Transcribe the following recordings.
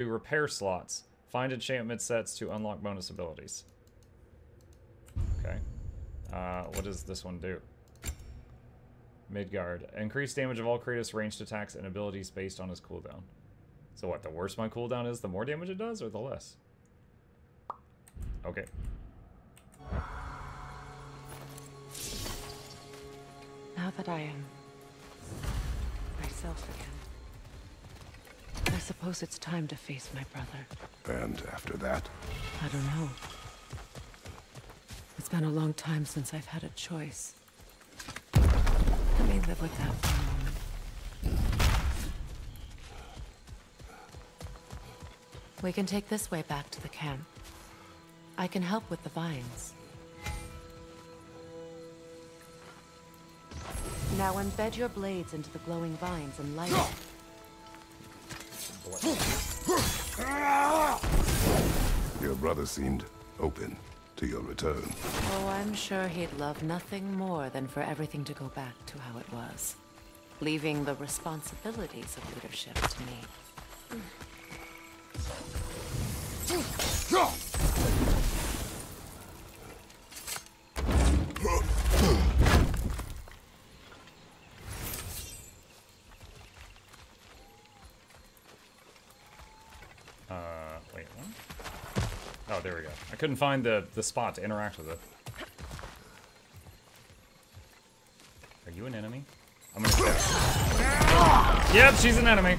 Do repair slots. Find enchantment sets to unlock bonus abilities. Okay. What does this one do? Midgard. Increase damage of all Kratos' ranged attacks and abilities based on his cooldown. So what, the worse my cooldown is, the more damage it does, or the less? Okay. Now that I am myself again, I suppose it's time to face my brother. And after that? I don't know. It's been a long time since I've had a choice. Let me live with that for a moment. We can take this way back to the camp. I can help with the vines. Now embed your blades into the glowing vines and light it. Your brother seemed open to your return. Oh, I'm sure he'd love nothing more than for everything to go back to how it was, leaving the responsibilities of leadership to me. Wait, what? Oh, there we go. I couldn't find the spot to interact with it. Are you an enemy? I'm gonna check. Yep, she's an enemy.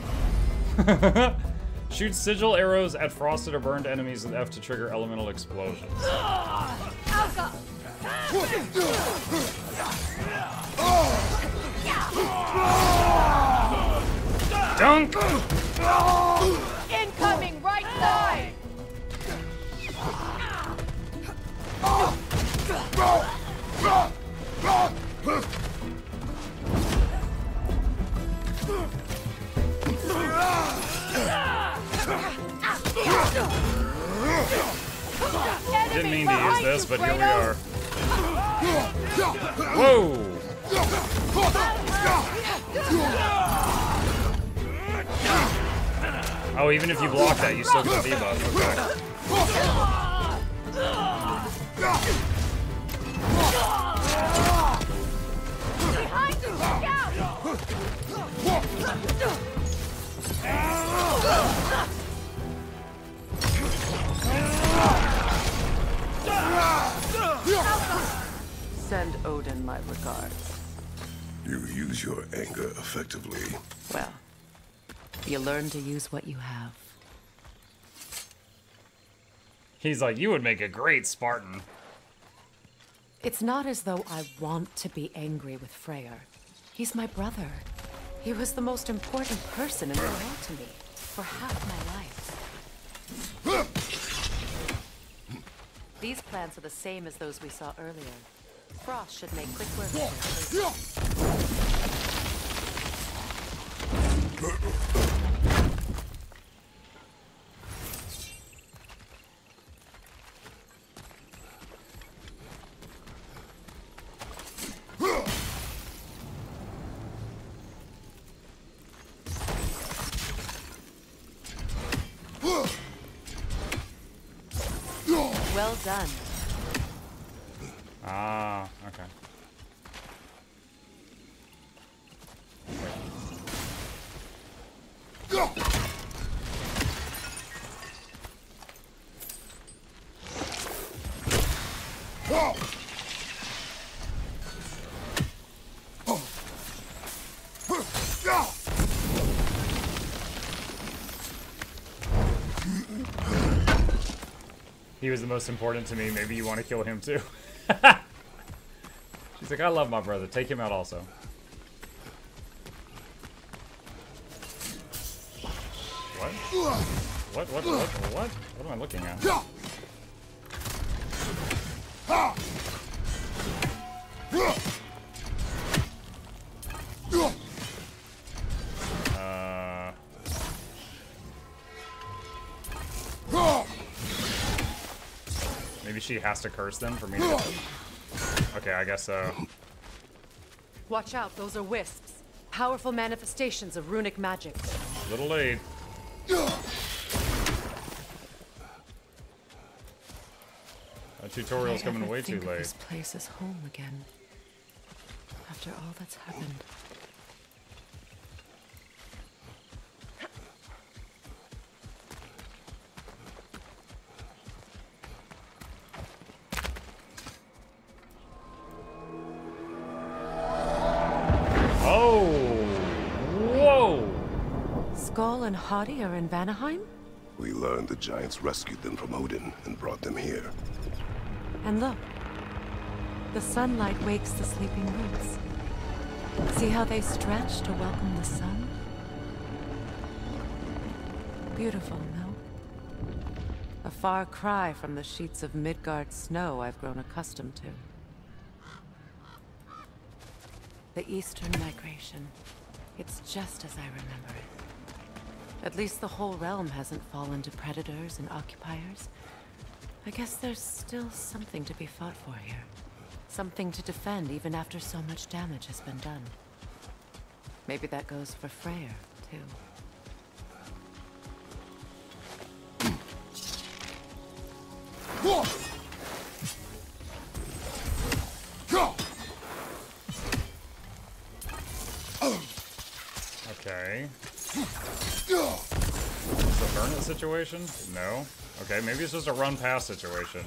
Shoot sigil arrows at frosted or burned enemies with F to trigger elemental explosions. Dunk! Incoming right side! Didn't mean to use this, but here we are. Whoa! Oh, even if you block that, you still get the debuff. Okay. Behind you, look out! Send Odin my regards. You use your anger effectively. Well, you learn to use what you have. He's like, you would make a great Spartan. It's not as though I want to be angry with Freyr. He's my brother. He was the most important person in the world to me for half my life. These plants are the same as those we saw earlier. Frost should make quick work of their Well done. Ah, okay. He was the most important to me. Maybe you want to kill him too. She's like, I love my brother. Take him out also. What? What am I looking at? Maybe she has to curse them for me to... Okay, I guess so. Watch out, those are wisps. Powerful manifestations of runic magic. Little lead. tutorial's Did I coming ever way too think of late. This place is home again. After all that's happened. Oh! Whoa! Skull and Hadi are in Vanaheim? We learned the giants rescued them from Odin and brought them here. And look. The sunlight wakes the sleeping roots. See how they stretch to welcome the sun? Beautiful, no? A far cry from the sheets of Midgard snow I've grown accustomed to. The Eastern Migration. It's just as I remember it. At least the whole realm hasn't fallen to predators and occupiers. I guess there's still something to be fought for here. Something to defend even after so much damage has been done. Maybe that goes for Freyr, too. Okay. Is it a burn it situation? No. Okay, maybe it's just a run past situation.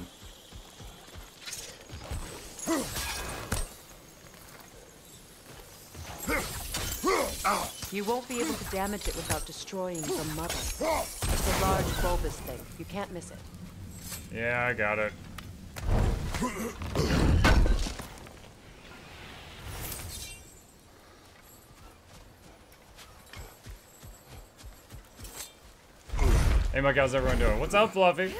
You won't be able to damage it without destroying the mother. It's a large bulbous thing. You can't miss it. Yeah, I got it. Hey, Mike, how's everyone doing? What's up, Fluffy?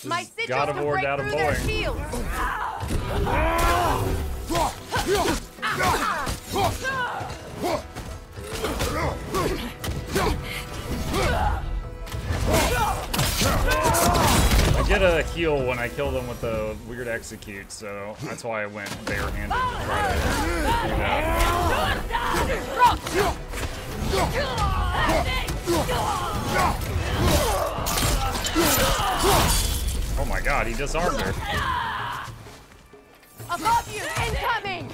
My Just sigils God of can War break down to through their Boeing. shields. I get a heal when I kill them with the weird execute, so that's why I went barehanded to try to do that. Oh my god, he disarmed her. Above you, incoming!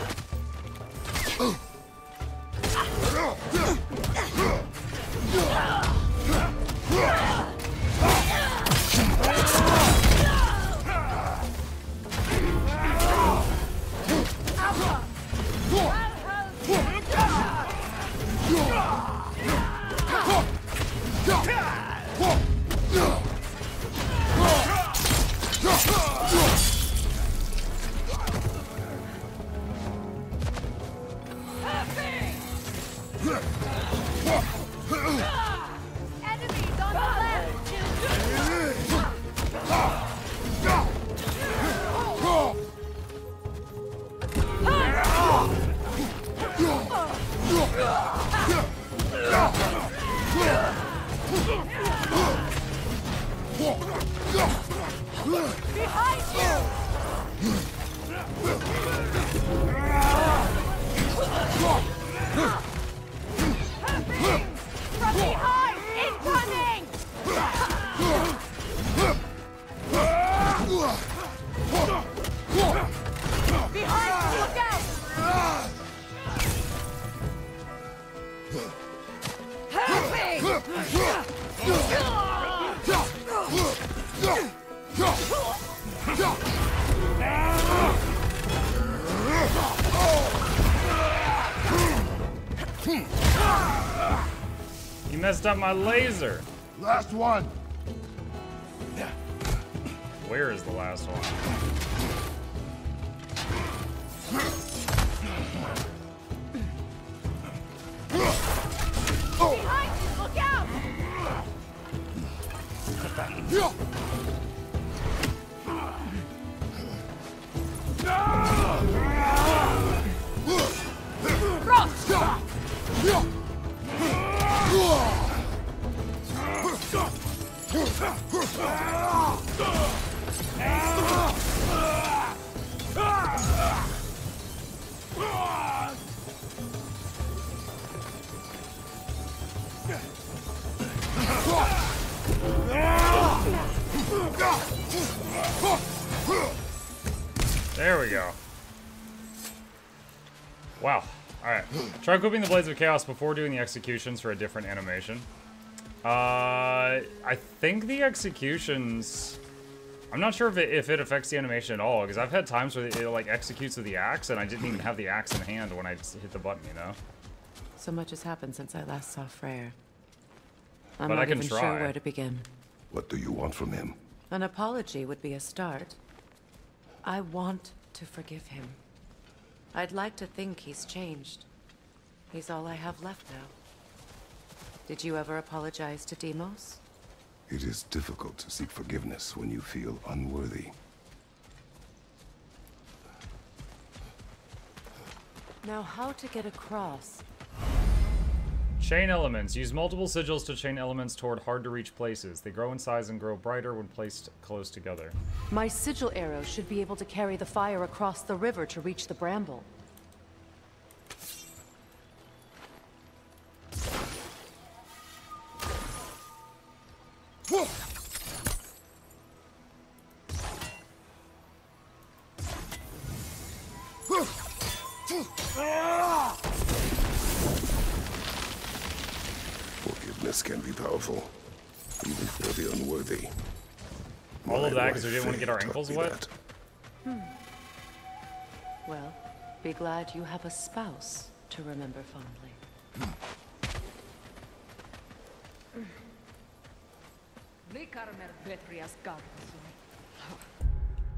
Enemies on the left! Behind you! From behind! Incoming! Behind you! Look out! You messed up my laser. Last one! Where is the last one? Behind you! Look out! There we go. Wow. Alright. Try equipping the Blades of Chaos before doing the executions for a different animation. I think the executions... I'm not sure if it affects the animation at all, because I've had times where it like executes with the axe, and I didn't even have the axe in hand when I hit the button, you know? So much has happened since I last saw Freyr. I'm But not I can even try. sure where to begin. What do you want from him? An apology would be a start. I want to forgive him. I'd like to think he's changed. He's all I have left now. Did you ever apologize to Deimos? It is difficult to seek forgiveness when you feel unworthy. Now, how to get across? Chain elements. Use multiple sigils to chain elements toward hard-to-reach places. They grow in size and grow brighter when placed close together. My sigil arrow should be able to carry the fire across the river to reach the bramble. Forgiveness can be powerful, even for the unworthy. All of My that because we wife didn't want to get our taught ankles me wet? that. Well, be glad you have a spouse to remember fondly.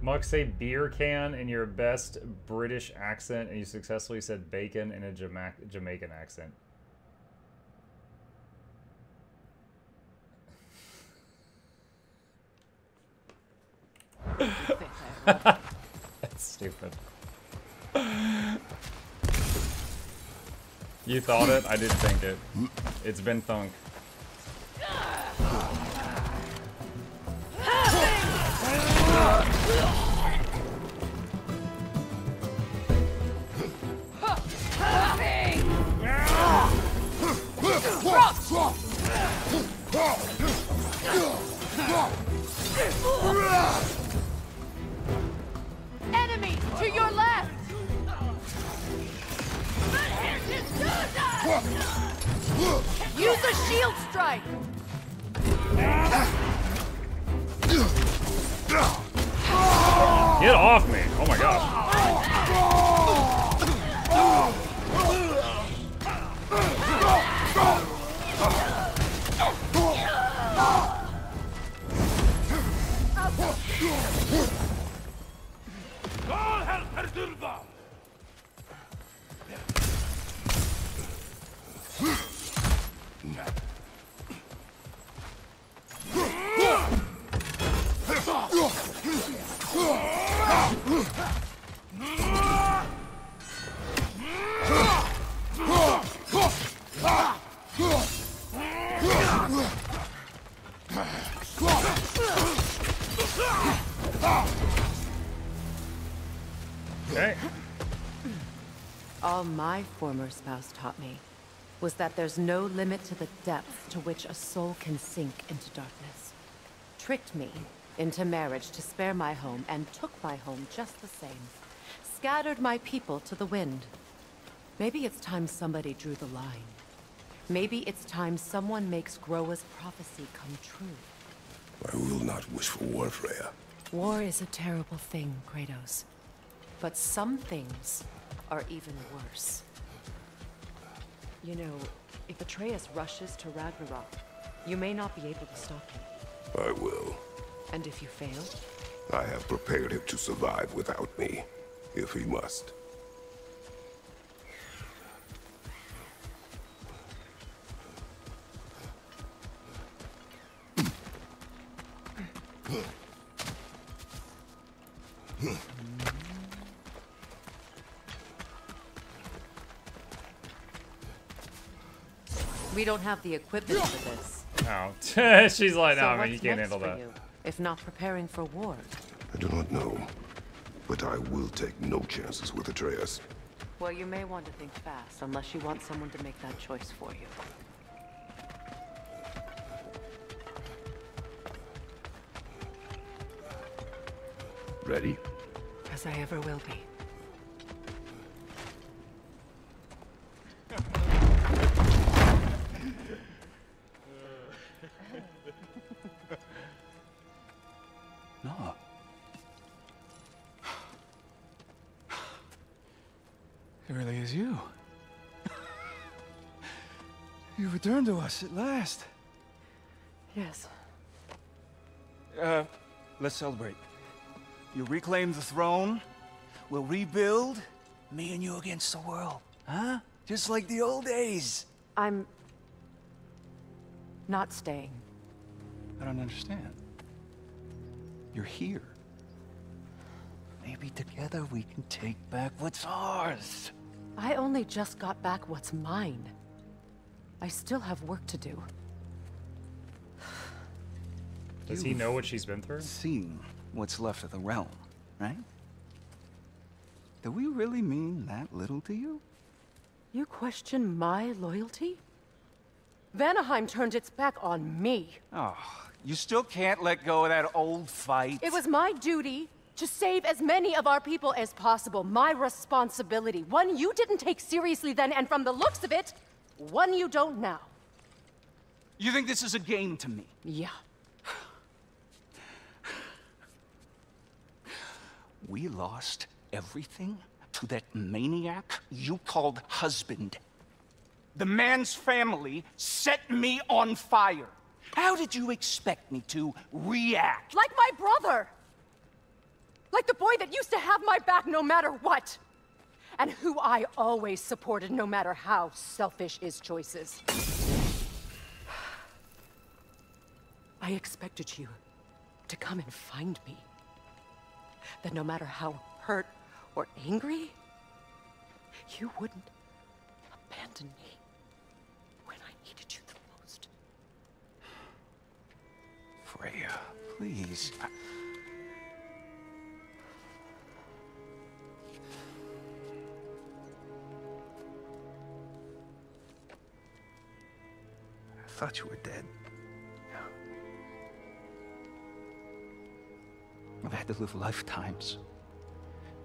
Muck, say beer can in your best British accent, and you successfully said bacon in a Jamaican accent. That's stupid. You thought it? I did think it. It's been thunk. Enemy to your left! Use a shield strike! Get off me! Oh my gosh. Okay. All my former spouse taught me was that there's no limit to the depth to which a soul can sink into darkness. Tricked me into marriage to spare my home and took my home just the same. Scattered my people to the wind. Maybe it's time somebody drew the line. Maybe it's time someone makes Groa's prophecy come true. I will not wish for war, Freya. War is a terrible thing, Kratos. But some things are even worse. You know, if Atreus rushes to Ragnarok, you may not be able to stop him. I will. And if you fail? I have prepared him to survive without me, if he must. We don't have the equipment for this. Oh. She's like, So no, man, what's you can't next handle for that. you, if not preparing for war? I do not know, but I will take no chances with Atreus. Well, you may want to think fast, unless you want someone to make that choice for you. Ready? As I ever will be. No. It really is you. You returned to us at last. Yes. Let's celebrate. You reclaim the throne. We'll rebuild. Me and you against the world. Huh? Just like the old days. I'm... not staying. I don't understand. You're here. Maybe together we can take back what's ours. I only just got back what's mine. I still have work to do. Does he know what she's been through? Seen what's left of the realm, right? Do we really mean that little to you? You question my loyalty? Vanaheim turned its back on me. Oh, you still can't let go of that old fight. It was my duty to save as many of our people as possible. My responsibility. One you didn't take seriously then, and from the looks of it, one you don't now. You think this is a game to me? Yeah. We lost everything to that maniac you called husband. The man's family set me on fire. How did you expect me to react? Like my brother! Like the boy that used to have my back no matter what! And who I always supported no matter how selfish his choices. I expected you to come and find me. That no matter how hurt or angry, you wouldn't abandon me when I needed you the most. Freya, please. I thought you were dead. I've had to live lifetimes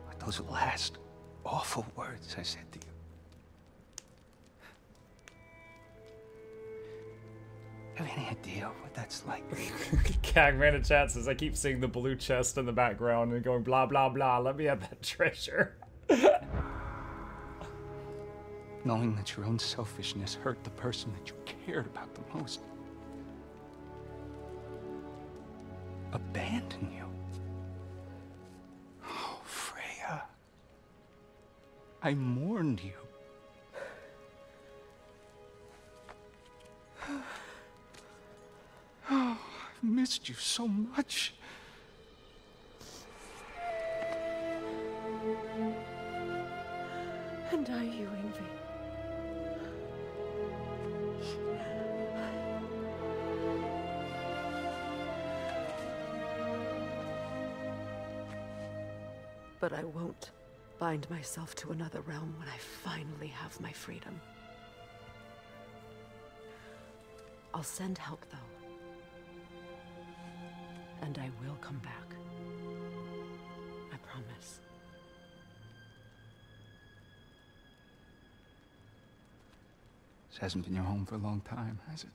with those last awful words I said to you. Have any idea what that's like? Cagman in chat says, I keep seeing the blue chest in the background and going blah blah blah, let me have that treasure. Knowing that your own selfishness hurt the person that you cared about the most. Abandon you. Oh, Freya. I mourned you. Oh, I've missed you so much. And I you, Ingvi. But I won't bind myself to another realm when I finally have my freedom. I'll send help, though. And I will come back. I promise. This hasn't been your home for a long time, has it?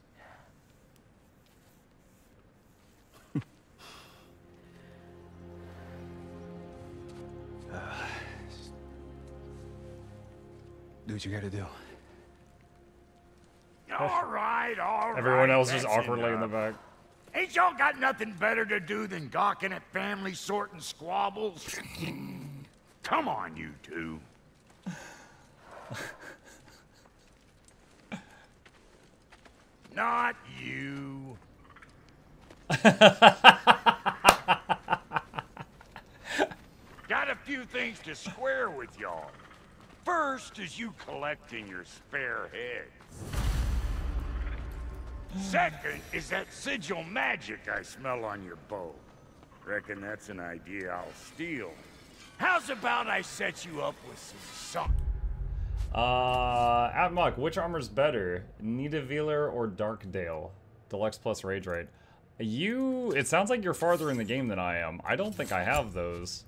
Do what you gotta do. All right. Everyone else is that's awkwardly in the enough. back. Ain't y'all got nothing better to do than gawking at family sorting squabbles? Come on, you two. Not you. Got a few things to square with y'all. First is you collecting your spare heads. Second is that sigil magic I smell on your bow. Reckon that's an idea I'll steal. How's about I set you up with some At Muck, which armor's better? Nidavellir or Darkdale? Deluxe plus Rage Rate. It sounds like you're farther in the game than I am. I don't think I have those.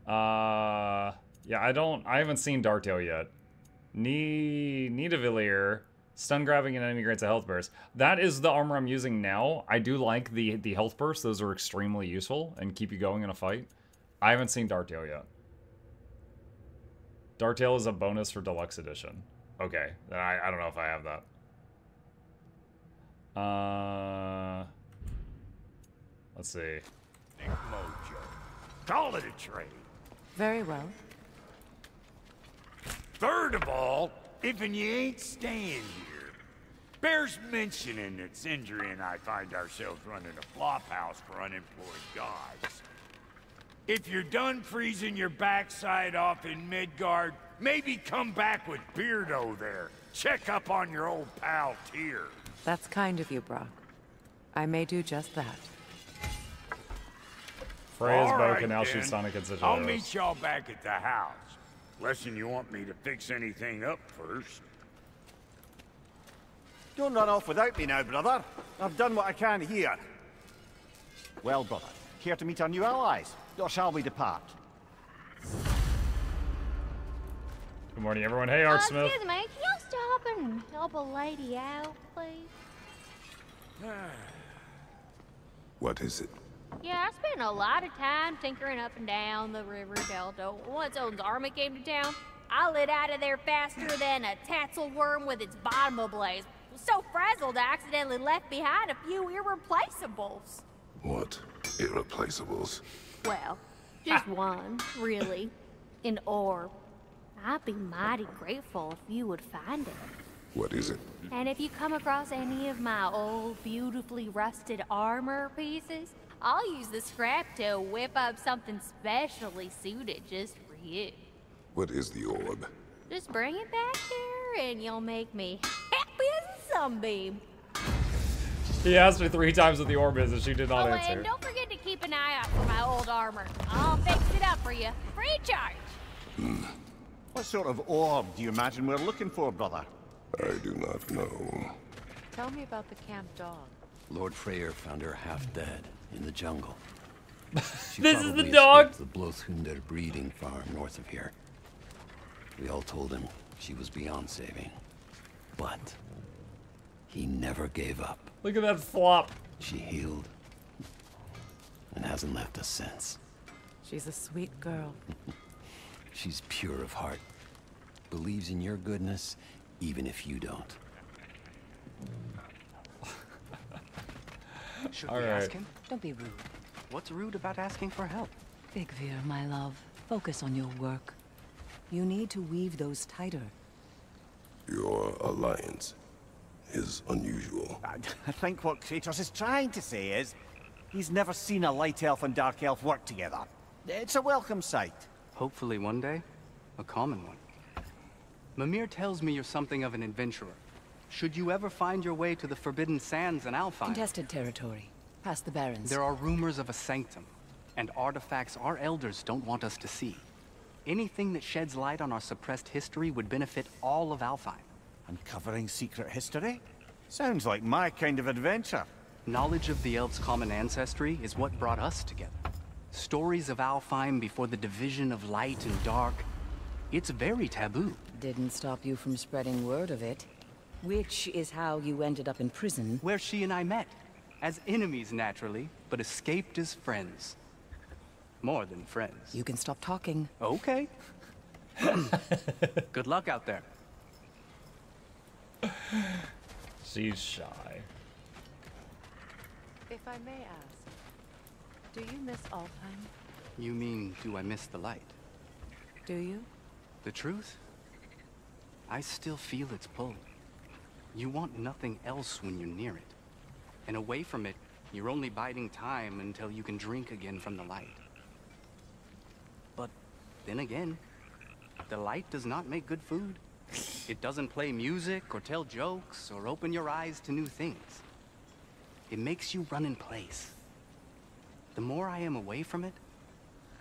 Yeah, I haven't seen Darktail yet. Nidavellir. Stun grabbing an enemy grants a health burst. That is the armor I'm using now. I do like the health bursts. Those are extremely useful and keep you going in a fight. I haven't seen Darktail yet. Darktail is a bonus for Deluxe Edition. Okay, I don't know if I have that. Let's see. Nick Mojo. Call it a trade. Very well. Third of all, if you ain't staying here, bears mentioning that Sindri and I find ourselves running a flop house for unemployed guys. If you're done freezing your backside off in Midgard, maybe come back with Beardo there. Check up on your old pal Tyr. That's kind of you, Brock. I may do just that. Freya's All bow right, can now then. shoot Sonic and such I'll arrows. meet y'all back at the house. Less'n you want me to fix anything up first. Don't run off without me now, brother. I've done what I can here. Well, brother, care to meet our new allies? Or shall we depart? Good morning, everyone. Hey, Art Smith. Excuse me, can you stop and help a lady out, please? What is it? Yeah, I spent a lot of time tinkering up and down the river delta. Once Odin's army came to town, I lit out of there faster than a tassel worm with its bottom ablaze. Was so frazzled I accidentally left behind a few irreplaceables. What? Irreplaceables? Well, just one, really. An orb. I'd be mighty grateful if you would find it. What is it? And if you come across any of my old, beautifully rusted armor pieces, I'll use the scrap to whip up something specially suited just for you. What is the orb? Just bring it back here and you'll make me happy as a sunbeam. He asked her 3 times what the orb is and she did not Oh, answer. and don't forget to keep an eye out for my old armor. I'll fix it up for you, free of charge. What sort of orb do you imagine we're looking for, brother? I do not know. Tell me about the camp dog. Lord Freyr found her half dead in the jungle. She This is the probably dog? escaped the Blothunder breeding farm north of here. We all told him she was beyond saving. But he never gave up. Look at that flop. She healed and hasn't left us since. She's a sweet girl. She's pure of heart. Believes in your goodness, even if you don't. Should All we right. ask him? Don't be rude. What's rude about asking for help? Big Veer, my love. Focus on your work. You need to weave those tighter. Your alliance is unusual. I think what Kratos is trying to say is, he's never seen a light elf and dark elf work together. It's a welcome sight. Hopefully one day, a common one. Mimir tells me you're something of an adventurer. Should you ever find your way to the Forbidden Sands in Alfheim, Contested territory. Past the Barrens. there are rumors of a sanctum, and artifacts our elders don't want us to see. Anything that sheds light on our suppressed history would benefit all of Alfheim. Uncovering secret history? Sounds like my kind of adventure. Knowledge of the elves' common ancestry is what brought us together. Stories of Alfheim before the division of light and dark. It's very taboo. Didn't stop you from spreading word of it. Which is how you ended up in prison. Where she and I met. As enemies, naturally, but escaped as friends. More than friends. You can stop talking. Okay. Good luck out there. She's shy. If I may ask, do you miss Alfheim? You mean, do I miss the light? Do you? The truth? I still feel its pull. You want nothing else when you're near it. And away from it, you're only biding time until you can drink again from the light. But then again, the light does not make good food. It doesn't play music or tell jokes or open your eyes to new things. It makes you run in place. The more I am away from it,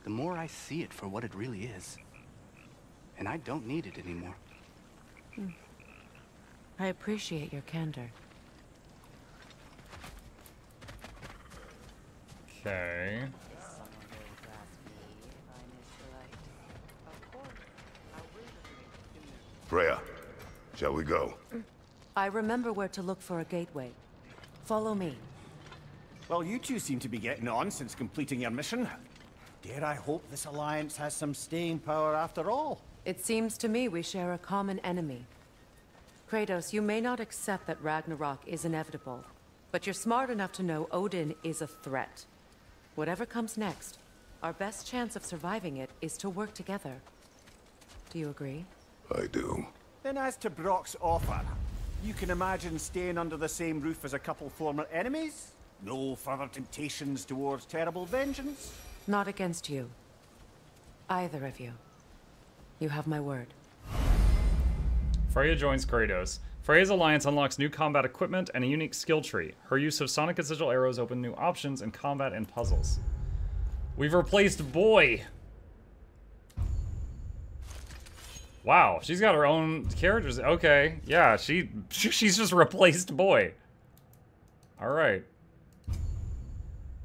the more I see it for what it really is. And I don't need it anymore. I appreciate your candor. Okay. Freya, shall we go? I remember where to look for a gateway. Follow me. Well, you two seem to be getting on since completing your mission. Dare I hope this alliance has some staying power after all? It seems to me we share a common enemy. Kratos, you may not accept that Ragnarok is inevitable, but you're smart enough to know Odin is a threat. Whatever comes next, our best chance of surviving it is to work together. Do you agree? I do. Then as to Brock's offer, you can imagine staying under the same roof as a couple former enemies? No further temptations towards terrible vengeance? Not against you. Either of you. You have my word. Freya joins Kratos. Freya's alliance unlocks new combat equipment and a unique skill tree. Her use of sonic and sigil arrows open new options in combat and puzzles. We've replaced Boy. Wow, she's got her own characters. Okay, yeah, she's just replaced Boy. All right.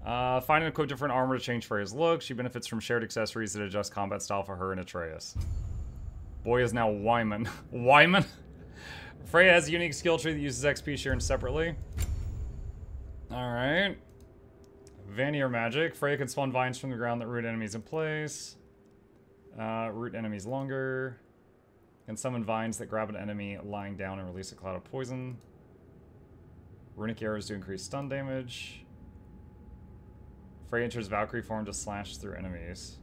Find and equip different armor to change Freya's look. She benefits from shared accessories that adjust combat style for her and Atreus. Boy is now Wyman. Wyman? Freya has a unique skill tree that uses XP shared separately. Alright. Vanir magic. Freya can spawn vines from the ground that root enemies in place. Root enemies longer. Can summon vines that grab an enemy lying down and release a cloud of poison. Runic arrows to increase stun damage. Freya enters Valkyrie form to slash through enemies.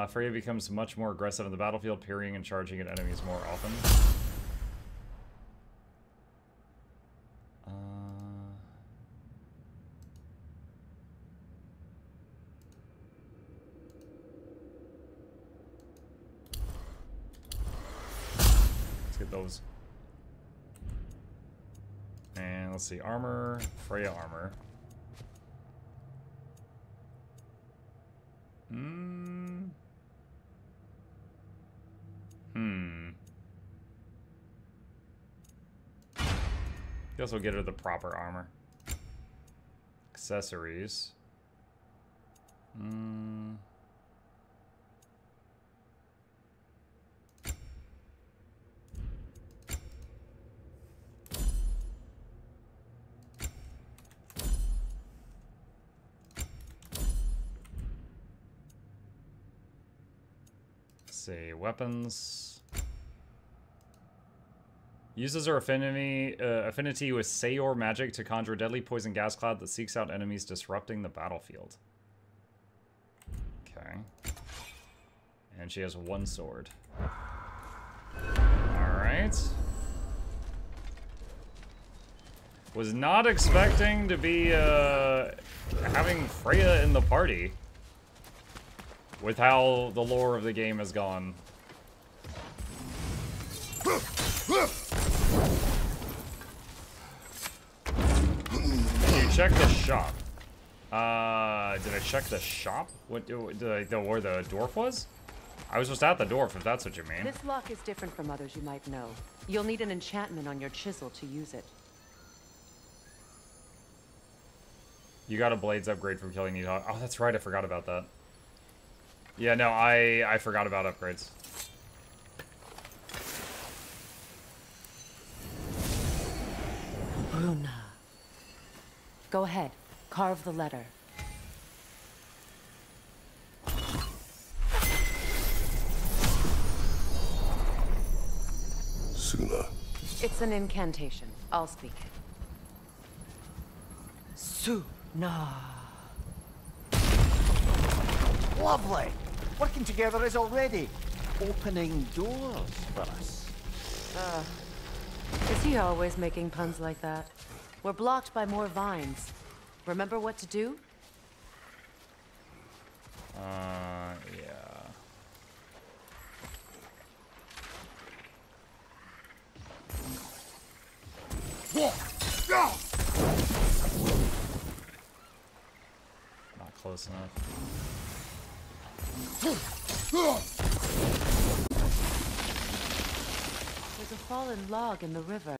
Freya becomes much more aggressive in the battlefield, parrying and charging at enemies more often. Let's get those. And let's see, armor, Freya armor. Guess we'll get her the proper armor. Accessories. Let's see, weapons. Uses her affinity with Sayor magic to conjure a deadly poison gas cloud that seeks out enemies, disrupting the battlefield. Okay. And she has one sword. Alright. Was not expecting to be having Freya in the party with how the lore of the game has gone. You check the shop. Did I check the shop? What did I know where the dwarf was? I was just at the dwarf, if that's what you mean. This lock is different from others you might know. You'll need an enchantment on your chisel to use it. You got a blades upgrade from killing Nidhogg. Oh, that's right, I forgot about that. Yeah, no, I forgot about upgrades. Bruna. Go ahead. Carve the letter. Suna. It's an incantation. I'll speak it. Suna. Lovely! Working together is already opening doors for us. Is he always making puns like that? We're blocked by more vines. Remember what to do? Yeah. Not close enough. There's a fallen log in the river.